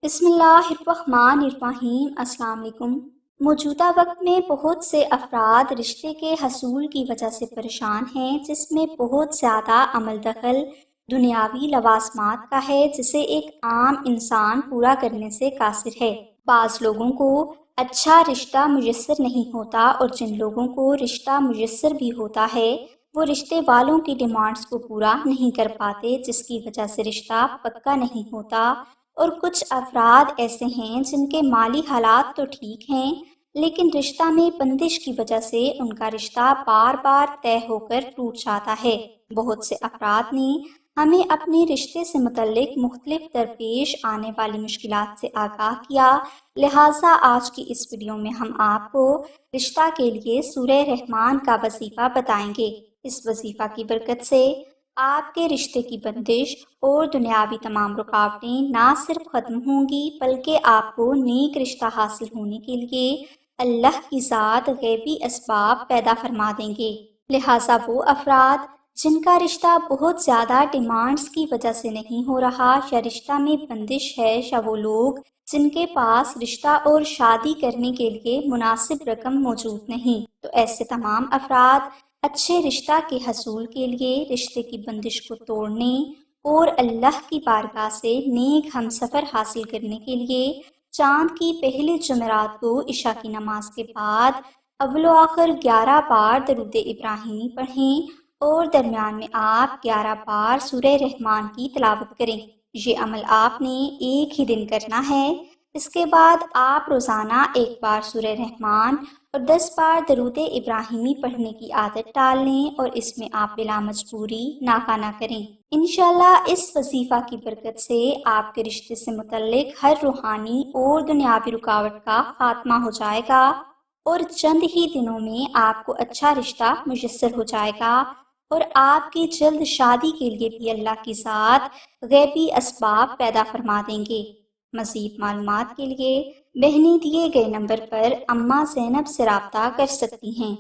بسم اللہ الرحمن الرحیم۔ السلام علیکم۔ موجودہ وقت میں بہت سے افراد رشتے کے حصول کی وجہ سے پریشان ہیں، جس میں بہت زیادہ عمل دخل دنیاوی لوازمات کا ہے، جسے ایک عام انسان پورا کرنے سے قاصر ہے۔ بعض لوگوں کو اچھا رشتہ میسر نہیں ہوتا، اور جن لوگوں کو رشتہ میسر بھی ہوتا ہے وہ رشتے والوں کی ڈیمانڈز کو پورا نہیں کر پاتے، جس کی وجہ سے رشتہ پکا نہیں ہوتا۔ اور کچھ افراد ایسے ہیں جن کے مالی حالات تو ٹھیک ہیں، لیکن رشتہ میں بندش کی وجہ سے ان کا رشتہ بار بار طے ہو کر ٹوٹ جاتا ہے۔ بہت سے افراد نے ہمیں اپنے رشتے سے متعلق مختلف درپیش آنے والی مشکلات سے آگاہ کیا، لہٰذا آج کی اس ویڈیو میں ہم آپ کو رشتہ کے لیے سورہ رحمان کا وظیفہ بتائیں گے۔ اس وظیفہ کی برکت سے آپ کے رشتے کی بندش اور دنیاوی تمام رکاوٹیں نہ صرف ختم ہوں گی، بلکہ آپ کو نیک رشتہ حاصل ہونے کے لیے اللہ کی ذات غیبی اسباب پیدا فرما دیں گے۔ لہٰذا وہ افراد جن کا رشتہ بہت زیادہ ڈیمانڈز کی وجہ سے نہیں ہو رہا، یا رشتہ میں بندش ہے، یا وہ لوگ جن کے پاس رشتہ اور شادی کرنے کے لیے مناسب رقم موجود نہیں، تو ایسے تمام افراد اچھے رشتہ کے حصول کے لیے رشتے کی بندش کو توڑنے اور اللہ کی بارگاہ سے نیک ہم سفر حاصل کرنے کے لیے چاند کی پہلی جمعرات کو عشاء کی نماز کے بعد اول و آخر 11 بار درود ابراہیمی پڑھیں، اور درمیان میں آپ 11 بار سورہ رحمان کی تلاوت کریں۔ یہ عمل آپ نے ایک ہی دن کرنا ہے۔ اس کے بعد آپ روزانہ 1 بار سورہ رحمان اور 10 بار درود ابراہیمی پڑھنے کی عادت ڈال لیں، اور اس میں آپ بلا مجبوری ناکہ کریں۔ انشاءاللہ اس وظیفہ کی برکت سے آپ کے رشتے سے متعلق ہر روحانی اور دنیاوی رکاوٹ کا خاتمہ ہو جائے گا، اور چند ہی دنوں میں آپ کو اچھا رشتہ میسر ہو جائے گا، اور آپ کی جلد شادی کے لیے بھی اللہ کی ذات غیبی اسباب پیدا فرما دیں گے۔ مزید معلومات کے لیے بہنیں دیے گئے نمبر پر اماں زینب سے رابطہ کر سکتی ہیں۔